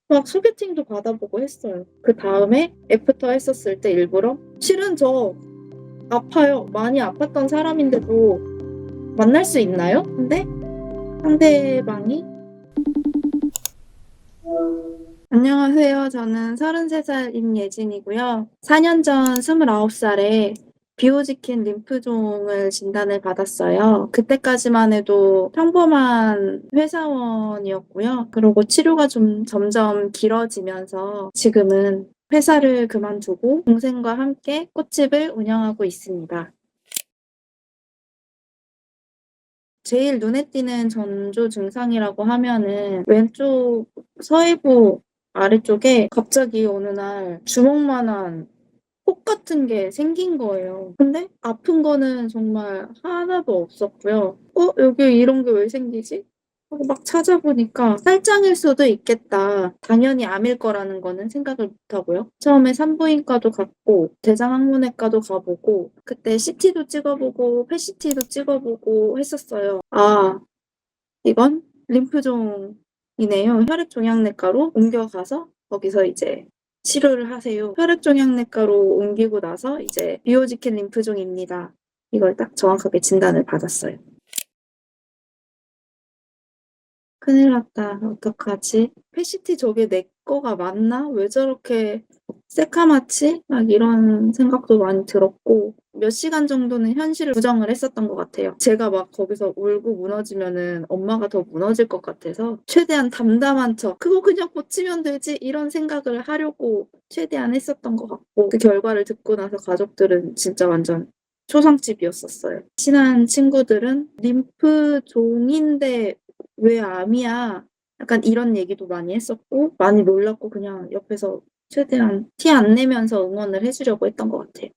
막 소개팅도 받아보고 했어요. 그다음에 애프터 했었을 때 일부러 실은 저 아파요. 많이 아팠던 사람인데도 만날 수 있나요? 근데 상대방이 안녕하세요. 저는 33살 임예진이고요. 4년 전 29살에 비호지킨 림프종을 진단을 받았어요. 그때까지만 해도 평범한 회사원이었고요. 그리고 치료가 좀 점점 길어지면서 지금은 회사를 그만두고 동생과 함께 꽃집을 운영하고 있습니다. 제일 눈에 띄는 전조 증상이라고 하면은 왼쪽 서해부 아래쪽에 갑자기 어느 날 주먹만한 혹 같은 게 생긴 거예요. 근데 아픈 거는 정말 하나도 없었고요. 여기 이런 게 왜 생기지? 하고 막 찾아보니까 살장일 수도 있겠다. 당연히 암일 거라는 거는 생각을 못 하고요. 처음에 산부인과도 갔고 대장학문외과도 가보고 그때 CT도 찍어보고 PET-CT도 찍어보고 했었어요. 아, 이건 림프종이네요. 혈액종양내과로 옮겨가서 거기서 이제 치료를 하세요. 혈액종양내과로 옮기고 나서 이제 비호지킨 림프종입니다. 이걸 딱 정확하게 진단을 받았어요. 큰일 났다. 어떡하지? PET 저게 내 거가 맞나? 왜 저렇게 새카맣지? 막 이런 생각도 많이 들었고 몇 시간 정도는 현실을 부정을 했었던 것 같아요. 제가 막 거기서 울고 무너지면은 엄마가 더 무너질 것 같아서 최대한 담담한 척 그거 그냥 고치면 되지 이런 생각을 하려고 최대한 했었던 것 같고 그 결과를 듣고 나서 가족들은 진짜 완전 초상집이었었어요. 친한 친구들은 림프종인데 왜 암이야? 약간 이런 얘기도 많이 했었고 많이 놀랐고 그냥 옆에서 최대한 티 안 내면서 응원을 해주려고 했던 것 같아요.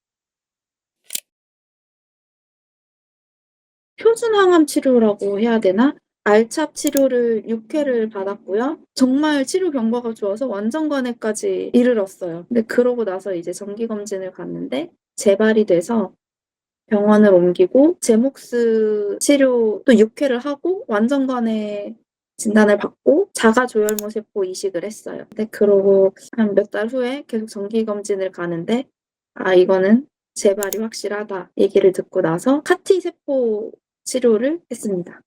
표준 항암 치료라고 해야 되나? 알찹 치료를 6회를 받았고요. 정말 치료 경과가 좋아서 완전관해까지 이르렀어요. 근데 그러고 나서 이제 정기검진을 갔는데 재발이 돼서 병원을 옮기고 제목스 치료 또 6회를 하고 완전관해 진단을 받고 자가조혈모세포 이식을 했어요. 근데 그러고 한 몇 달 후에 계속 정기검진을 가는데 이거는 재발이 확실하다 얘기를 듣고 나서 카티 세포 치료를 했습니다.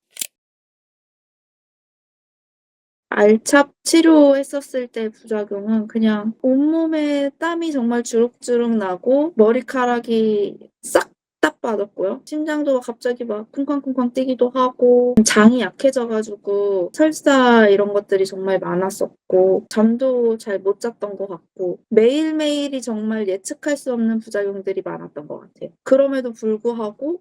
알찹 치료했었을 때 부작용은 그냥 온몸에 땀이 정말 주룩주룩 나고 머리카락이 싹 다 빠졌고요. 심장도 갑자기 막 쿵쾅쿵쾅 뛰기도 하고 장이 약해져가지고 설사 이런 것들이 정말 많았었고 잠도 잘 못 잤던 것 같고 매일매일이 정말 예측할 수 없는 부작용들이 많았던 것 같아요. 그럼에도 불구하고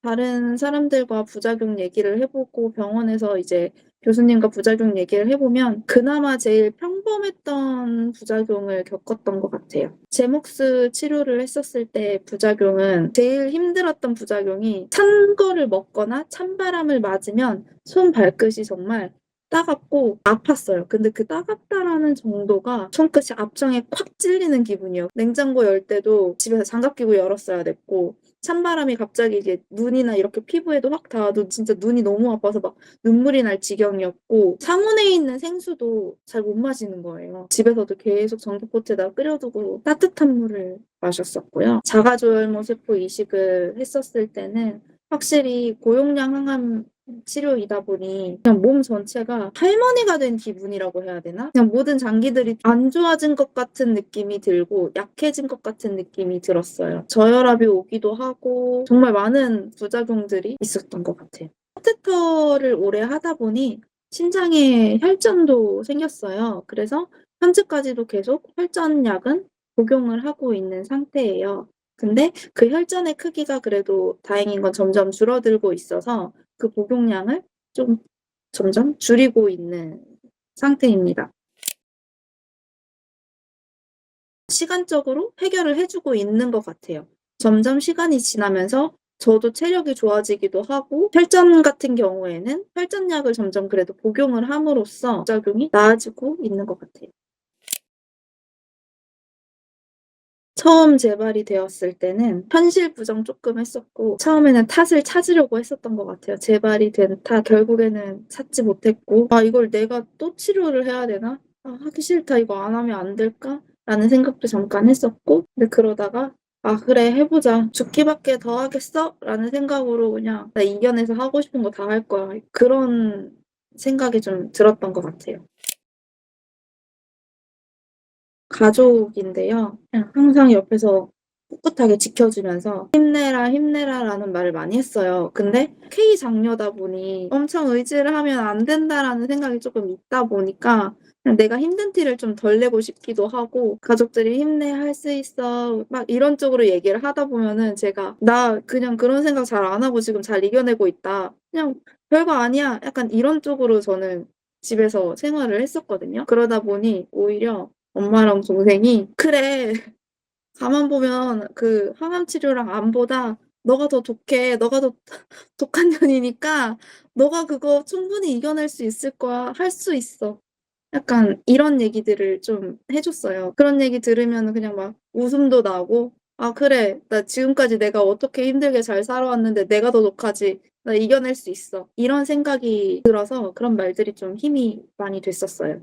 다른 사람들과 부작용 얘기를 해보고 병원에서 이제 교수님과 부작용 얘기를 해보면 그나마 제일 평범했던 부작용을 겪었던 것 같아요. 제목스 치료를 했었을 때 부작용은 제일 힘들었던 부작용이 찬 거를 먹거나 찬바람을 맞으면 손 발끝이 정말 따갑고 아팠어요. 근데 그 따갑다라는 정도가 손끝이 앞정에 콱 찔리는 기분이에요. 냉장고 열 때도 집에서 장갑 끼고 열었어야 됐고 찬바람이 갑자기 이제 눈이나 이렇게 피부에도 확 닿아도 진짜 눈이 너무 아파서 막 눈물이 날 지경이었고 상온에 있는 생수도 잘 못 마시는 거예요. 집에서도 계속 전기포트에다 끓여두고 따뜻한 물을 마셨었고요. 자가조혈모 세포 이식을 했었을 때는 확실히 고용량 항암 치료이다 보니 그냥 몸 전체가 할머니가 된 기분이라고 해야 되나? 그냥 모든 장기들이 안 좋아진 것 같은 느낌이 들고 약해진 것 같은 느낌이 들었어요. 저혈압이 오기도 하고 정말 많은 부작용들이 있었던 것 같아요. 카테터를 오래 하다 보니 심장에 혈전도 생겼어요. 그래서 현재까지도 계속 혈전약은 복용을 하고 있는 상태예요. 근데 그 혈전의 크기가 그래도 다행인 건 점점 줄어들고 있어서 그 복용량을 좀 점점 줄이고 있는 상태입니다. 시간적으로 해결을 해주고 있는 것 같아요. 점점 시간이 지나면서 저도 체력이 좋아지기도 하고 혈전 같은 경우에는 혈전약을 점점 그래도 복용을 함으로써 부작용이 나아지고 있는 것 같아요. 처음 재발이 되었을 때는 현실 부정 조금 했었고 처음에는 탓을 찾으려고 했었던 것 같아요. 재발이 된 탓 결국에는 찾지 못했고 이걸 내가 또 치료를 해야 되나? '아 하기 싫다. 이거 안 하면 안 될까?'라는 생각도 잠깐 했었고, 근데 그러다가 '아 그래 해 보자. 죽기밖에 더 하겠어?'라는 생각으로 그냥 '나 이겨내서 하고 싶은 거 다 할 거야.' 그런 생각이 좀 들었던 것 같아요. 가족인데요. 그냥 항상 옆에서 꿋꿋하게 지켜주면서 "힘내라, 힘내라."라는 말을 많이 했어요. 근데 K 장녀다 보니 엄청 의지를 하면 안 된다라는 생각이 쪼끔 있다 보니까 그냥 내가 힘든 티를 좀 덜 내고 싶기도 하고, 가족들이 "힘내. 할 수 있어." 막 이런 쪽으로 얘기를 하다 보면은 제가 "나 그냥 그런 생각 잘 안 하고 지금 잘 이겨내고 있다. 그냥 별거 아니야." 약간 이런 쪽으로 저는 집에서 생활을 했었거든요. 그러다 보니 오히려 엄마랑 동생이 "그래. 가만 보면 그 항암 치료랑 암보다 너가 더 독해. 너가 더 독한 년이니까 너가 그거 충분히 이겨낼 수 있을 거야. 할 수 있어." 약간 이런 얘기들을 좀 해 줬어요. 그런 얘기 들으면은 그냥 막 웃음도 나고 '아 그래. 나 지금까지 내가 어떻게 힘들게 잘 살아왔는데 내가 더 독하지. 나 이겨낼 수 있어.' 이런 생각이 들어서 그런 말들이 좀 힘이 많이 됐었어요.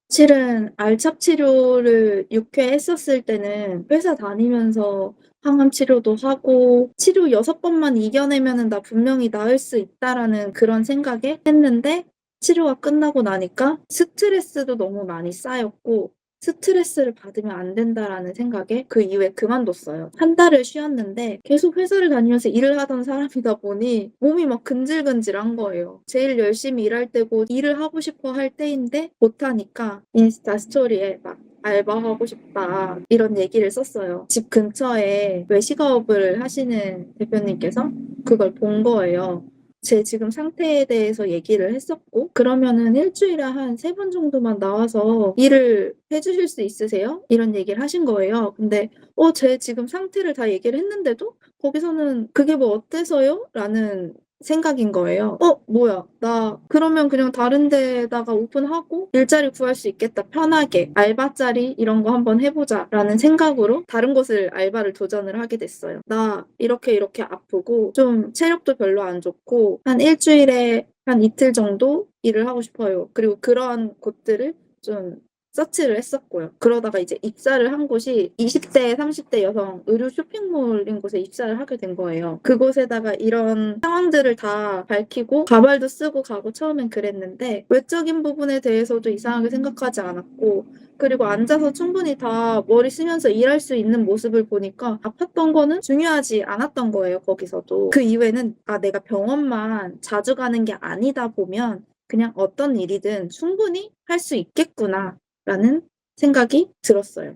실은 알착 치료를 6회 했었을 때는 회사 다니면서 항암 치료도 하고 '치료 6 번만 이겨내면은 나 분명히 나을 수 있다.'라는 그런 생각에 했는데, 치료가 끝나고 나니까 스트레스도 너무 많이 쌓였고 '스트레스를 받으면 안 된다.'라는 생각에 그 이후에 그만뒀어요. 한 달을 쉬었는데 계속 회사를 다니면서 일을 하던 사람이다 보니 몸이 막 근질근질한 거예요. 제일 열심히 일할 때고 일을 하고 싶어 할 때인데 못 하니까 인스타 스토리에 막 "알바하고 싶다." 이런 얘기를 썼어요. 집 근처에 외식업을 하시는 대표님께서 그걸 본 거예요. 제 지금 상태에 대해서 얘기를 했었고, "그러면은 일 주일에 한 3번 정도만 나와서 일을 해 주실 수 있으세요?" 이런 얘기를 하신 거예요. 근데 제 지금 상태를 다 얘기를 했는데도 거기서는 "그게 뭐 어때서요?" 라는 생각인 거예요. 뭐야. 나 그러면 그냥 다른 데다가 오픈하고 일자리 구할 수 있겠다, 편하게. 알바 자리 이런 거 한번 해 보자.'라는 생각으로 다른 곳을 알바를 도전을 하게 됐어요. "나 이렇게 이렇게 아프고 좀 체력도 별로 안 좋고 한 일 주일에 한 이틀 정도 일을 하고 싶어요." 그리고 그런 곳들을 좀 서치를 했었고요. 그러다가 이제 입사를 한 곳이 20대 30대 여성 의류 쇼핑몰인 곳에 입사를 하게 된 거예요. 그곳에다가 이런 상황들을 다 밝히고 가발도 쓰고 가고 처음엔 그랬는데, 외적인 부분에 대해서도 이상하게 생각하지 않았고, 그리고 앉아서 충분히 다 머리 쓰면서 일할 수 있는 모습을 보니까 아팠던 거는 중요하지 않았던 거예요, 거기서도. 그 이후에는 '아 내가 병원만 자주 가는 게 아니다 보면 그냥 어떤 일이든 충분히 할 수 있겠구나.'라는 생각이 들었어요.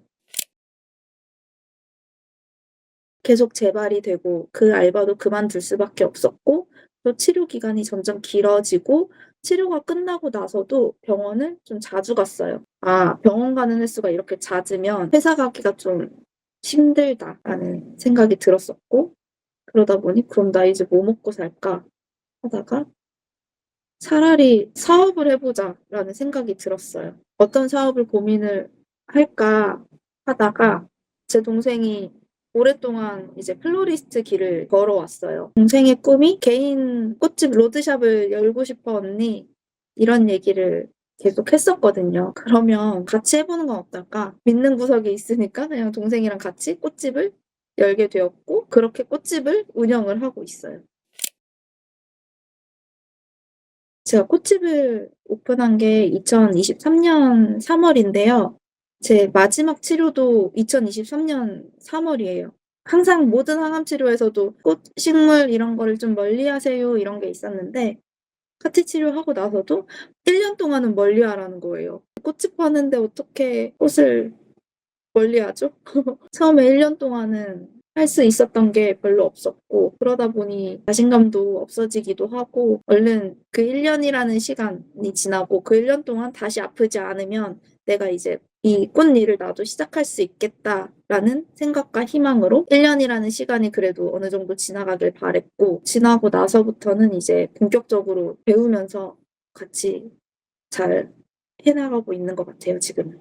계속 재발이 되고 그 알바도 그만둘 수밖에 없었고, 또 치료 기간이 점점 길어지고 치료가 끝나고 나서도 병원을 좀 자주 갔어요. '아 병원 가는 횟수가 이렇게 잦으면 회사 가기가 좀 힘들다.'라는 생각이 들었었고, 그러다 보니 '그럼 나 이제 뭐 먹고 살까?' 하다가 '차라리 사업을 해 보자.'라는 생각이 들었어요. '어떤 사업을 고민을 할까?' 하다가 제 동생이 오랫동안 이제 플로리스트 길을 걸어왔어요. "동생의 꿈이 개인 꽃집 로드샵을 열고 싶어 언니." 이런 얘기를 계속 했었거든요. "그러면 같이 해 보는 건 어떨까?" 믿는 구석이 있으니까 그냥 동생이랑 같이 꽃집을 열게 되었고, 그렇게 꽃집을 운영을 하고 있어요. 제가 꽃집을 오픈한 게 2023년 3 월인데요. 제 마지막 치료도 2023년 3 월이에요. 항상 모든 항암 치료에서도 "꽃, 식물 이런 거를 좀 멀리하세요." 이런 게 있었는데, CAR-T 치료하고 나서도 1년 동안은 멀리하라는 거예요. 꽃집 하는데 어떻게 꽃을 멀리하죠? 처음에 1년 동안은 할 수 있었던 게 별로 없었고, 그러다 보니 자신감도 없어지기도 하고, 얼른 그 1 년이라는 시간이 지나고 그 1년 동안 다시 아프지 않으면 '내가 이제 이 꽃 일을 나도 시작할 수 있겠다.'라는 생각과 희망으로 1 년이라는 시간이 그래도 어느 정도 지나가길 바랐고, 지나고 나서부터는 이제 본격적으로 배우면서 같이 잘 해 나가고 있는 것 같아요, 지금은.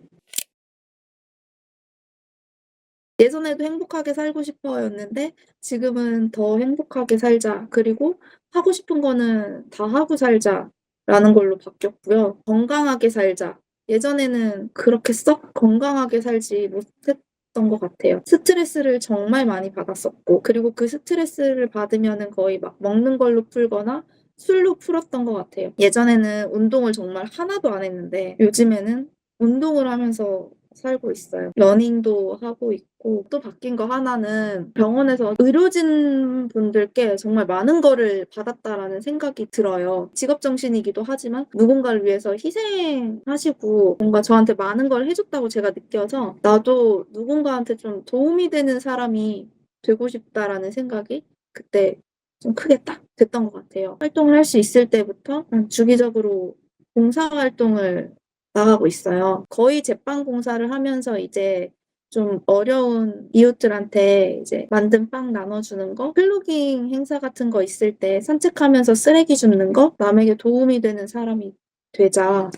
예전에도 '행복하게 살고 싶어.'였는데 지금은 '더 행복하게 살자. 그리고 하고 싶은 거는 다 하고 살자.' 라는 걸로 바뀌었고요. 건강하게 살자. 예전에는 그렇게 썩 건강하게 살지 못했던 것 같아요. 스트레스를 정말 많이 받았었고, 그리고 그 스트레스를 받으면은 거의 막 먹는 걸로 풀거나 술로 풀었던 것 같아요. 예전에는 운동을 정말 하나도 안 했는데 요즘에는 운동을 하면서 살고 있어요. 러닝도 하고 있고, 또 바뀐 거 하나는 병원에서 의료진 분들께 정말 많은 거를 받았다라는 생각이 들어요. 직업정신이기도 하지만 누군가를 위해서 희생하시고 뭔가 저한테 많은 걸 해줬다고 제가 느껴서 나도 누군가한테 좀 도움이 되는 사람이 되고 싶다라는 생각이 그때 좀 크게 딱 됐던 것 같아요. 활동을 할 수 있을 때부터 주기적으로 봉사활동을 나가고 있어요. 거의 제빵 봉사를 하면서 이제 좀 어려운 이웃들한테 이제 만든 빵 나눠주는 거, 플로깅 행사 같은 거 있을 때 산책하면서 쓰레기 줍는 거, 남에게 도움이 되는 사람이 되자라는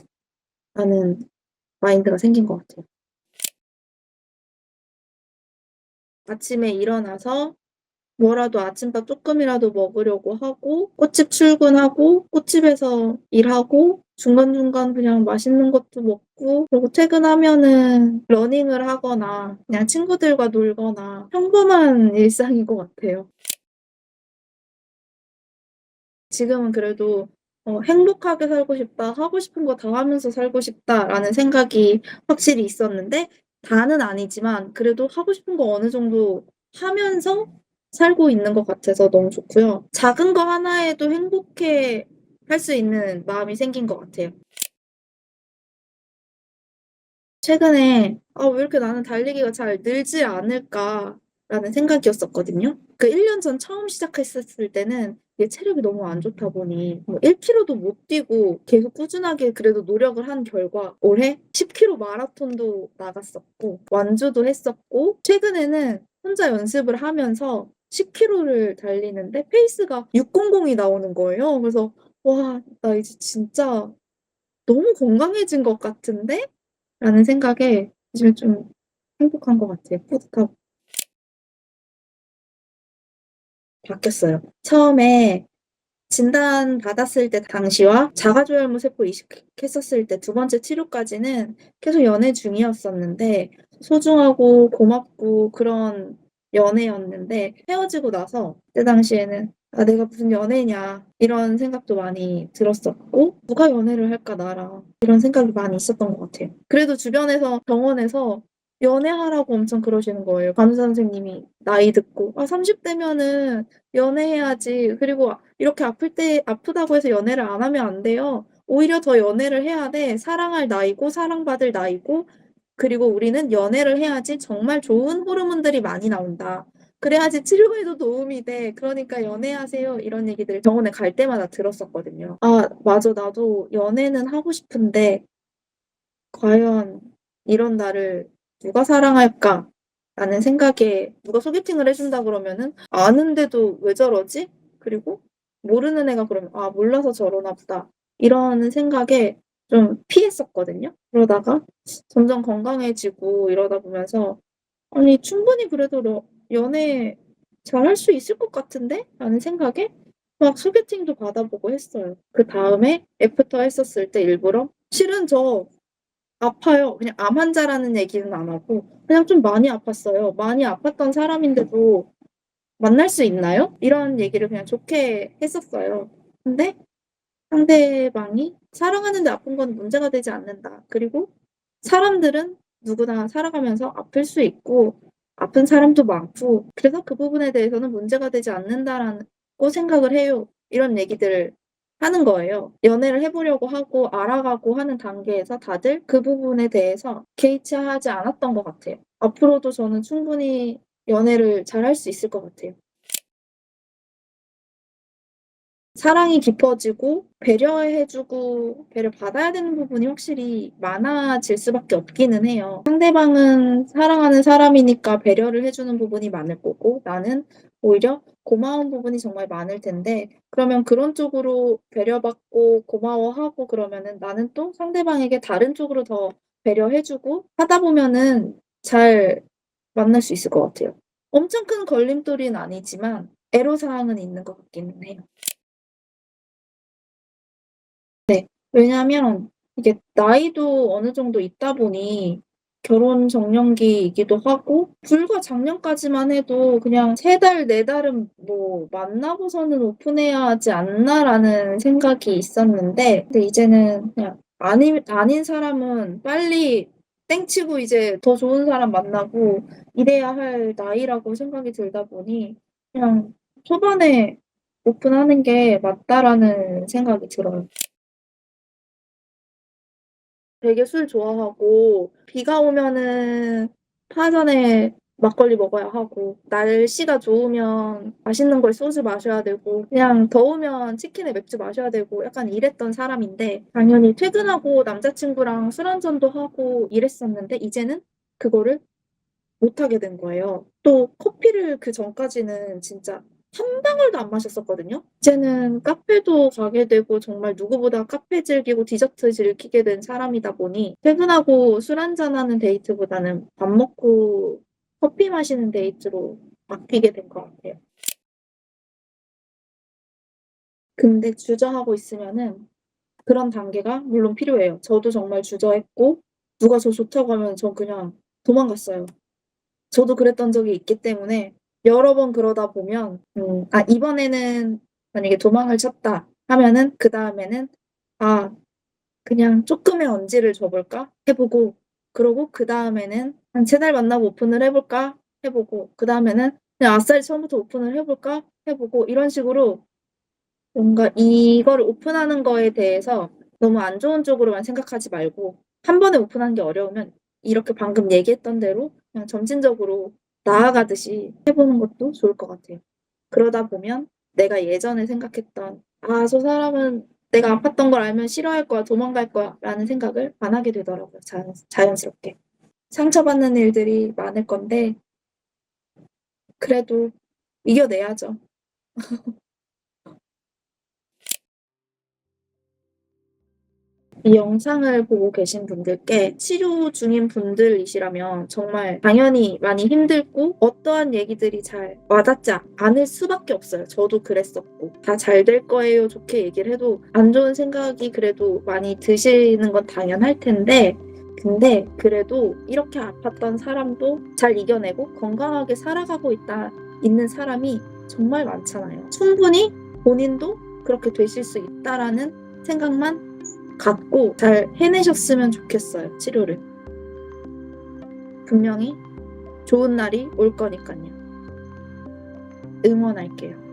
마인드가 생긴 것 같아요. 아침에 일어나서 뭐라도 아침밥 쪼끔이라도 먹으려고 하고 꽃집 출근하고 꽃집에서 일하고 중간중간 그냥 맛있는 것도 먹고 그리고 퇴근하면은 러닝을 하거나 그냥 친구들과 놀거나 평범한 일상인 것 같아요. 지금은 그래도 '행복하게 살고 싶다. 하고 싶은 거 다 하면서 살고 싶다.'라는 생각이 확실히 있었는데 다는 아니지만 그래도 하고 싶은 거 어느 정도 하면서 살고 있는 것 같아서 너무 좋고요. 작은 거 하나에도 행복해할 수 있는 마음이 생긴 것 같아요. 최근에 '아 왜 이렇게 나는 달리기가 잘 늘지 않을까.'라는 생각이었었거든요. 그 1년 전 처음 시작했었을 때는 이게 체력이 너무 안 좋다 보니 뭐 1 킬로도 못 뛰고 계속 꾸준하게 그래도 노력을 한 결과 올해 10 킬로 마라톤도 나갔었고 완주도 했었고 최근에는 혼자 연습을 하면서 10 킬로를 달리는데 페이스가 6:00이 나오는 거예요. 그래서 '와 나 이제 진짜 너무 건강해진 것 같은데?' 라는 생각에 요즘에 좀 행복한 것 같아요. 뿌듯하고. 바뀌었어요. 처음에 진단받았을 때 당시와 자가조혈모 세포 이식했었을 때 두 번째 치료까지는 계속 연애 중이었었는데 소중하고 고맙고 그런 연애였는데 헤어지고 나서 그때 당시에는 '아 내가 무슨 연애냐.' 이런 생각도 많이 들었었고 '누가 연애를 할까 나랑.' 이런 생각이 많이 있었던 것 같아요. 그래도 주변에서 병원에서 연애하라고 엄청 그러시는 거예요. 간호사 선생님이 나이 듣고 "아 30 대면은 연애해야지. 그리고 이렇게 아플 때 아프다고 해서 연애를 안 하면 안 돼요. 오히려 더 연애를 해야 돼. 사랑할 나이고 사랑받을 나이고 그리고 우리는 연애를 해야지 정말 좋은 호르몬들이 많이 나온다. 그래야지 치료에도 도움이 돼. 그러니까 연애하세요." 이런 얘기들을 병원에 갈 때마다 들었었거든요. 아 맞아. 나도 연애는 하고 싶은데 '과연 이런 나를 누가 사랑할까?'라는 생각에 누가 소개팅을 해 준다 그러면은 아는데도 '왜 저러지?' 그리고 모르는 애가 그러면 '아 몰라서 저러나 보다.' 이런 생각에 좀 피했었거든요. 그러다가 점점 건강해지고 이러다 보면서 '아니 충분히 그래도 연애 잘할 수 있을 것 같은데?'라는 생각에 막 소개팅도 받아보고 했어요. 그다음에 애프터 했었을 때 일부러 실은 저 아파요. 그냥 암 환자라는 얘기는 안 하고 그냥 좀 많이 아팠어요. 많이 아팠던 사람인데도 "만날 수 있나요?" 이런 얘기를 그냥 좋게 했었어요. 근데 상대방이 "사랑하는데 아픈 건 문제가 되지 않는다. 그리고 사람들은 누구나 살아가면서 아플 수 있고 아픈 사람도 많고 그래서 그 부분에 대해서는 문제가 되지 않는다."고 생각을 해요. 이런 얘기들을 하는 거예요. 연애를 해 보려고 하고 알아가고 하는 단계에서 다들 그 부분에 대해서 개의치하지 않았던 것 같아요. 앞으로도 저는 충분히 연애를 잘할 수 있을 것 같아요. 사랑이 깊어지고 배려해 주고 배려받아야 되는 부분이 확실히 많아질 수밖에 없기는 해요. 상대방은 사랑하는 사람이니까 배려를 해 주는 부분이 많을 거고 나는 오히려 고마운 부분이 정말 많을 텐데 그러면 그런 쪽으로 배려받고 고마워하고 그러면은 나는 또 상대방에게 다른 쪽으로 더 배려해 주고 하다 보면은 잘 만날 수 있을 것 같아요. 엄청 큰 걸림돌은 아니지만 애로사항은 있는 것 같기는 해요. 왜냐하면 이게 나이도 어느 정도 있다 보니 결혼 적령기이기도 하고 불과 작년까지만 해도 그냥 3 달, 4 달은 뭐 '만나고서는 오픈해야 하지 않나.'라는 생각이 있었는데 근데 이제는 그냥 아닌 사람은 빨리 땡치고 이제 더 좋은 사람 만나고 이래야 할 나이라고 생각이 들다 보니 그냥 '초반에 오픈하는 게 맞다.'라는 생각이 들어요. 되게 술 좋아하고 비가 오면은 파전에 막걸리 먹어야 하고 날씨가 좋으면 맛있는 걸 소주 마셔야 되고 그냥 더우면 치킨에 맥주 마셔야 되고 약간 이랬던 사람인데 당연히 퇴근하고 남자친구랑 술 한잔도 하고 이랬었는데 이제는 그거를 못 하게 된 거예요. 또 커피를 그전까지는 진짜 한 방울도 안 마셨었거든요. 이제는 카페도 가게 되고 정말 누구보다 카페 즐기고 디저트 즐기게 된 사람이다 보니 퇴근하고 술 한잔하는 데이트보다는 밥 먹고 커피 마시는 데이트로 바뀌게 된 것 같아요. 근데 주저하고 있으면은 그런 단계가 물론 필요해요. 저도 정말 주저했고 누가 저 좋다고 하면 전 그냥 도망갔어요. 저도 그랬던 적이 있기 때문에 여러 번 그러다 보면 이번에는 만약에 도망을 쳤다 하면은 그다음에는 '아 그냥 쪼끔의 언지를 줘 볼까?' 해 보고 그러고 그다음에는 '한 3달 만나고 오픈을 해 볼까?' 해 보고 그다음에는 '그냥 아싸리 처음부터 오픈을 해 볼까?' 해 보고 이런 식으로 뭔가 이거를 오픈하는 거에 대해서 너무 안 좋은 쪽으로만 생각하지 말고 한 번에 오픈하는 게 어려우면 이렇게 방금 얘기했던 대로 그냥 점진적으로 나아가듯이 해 보는 것도 좋을 것 같아요. 그러다 보면 내가 예전에 생각했던 '아 저 사람은 내가 아팠던 걸 알면 싫어할 거야. 도망갈 거야.'라는 생각을 안 하게 되더라고요 자연스럽게. 상처받는 일들이 많을 건데 그래도 이겨내야죠. 이 영상을 보고 계신 분들께 치료 중인 분들이시라면 정말 당연히 많이 힘들고 어떠한 얘기들이 잘 와닿지 않을 수밖에 없어요. 저도 그랬었고. "다 잘 될 거예요." 좋게 얘기를 해도 안 좋은 생각이 그래도 많이 드시는 건 당연할 텐데 근데 그래도 이렇게 아팠던 사람도 잘 이겨내고 건강하게 살아가고 있는 사람이 정말 많잖아요. 충분히 본인도 그렇게 되실 수 있다라는 생각만 갖고 잘 해내셨으면 좋겠어요, 치료를. 분명히 좋은 날이 올 거니깐요. 응원할게요.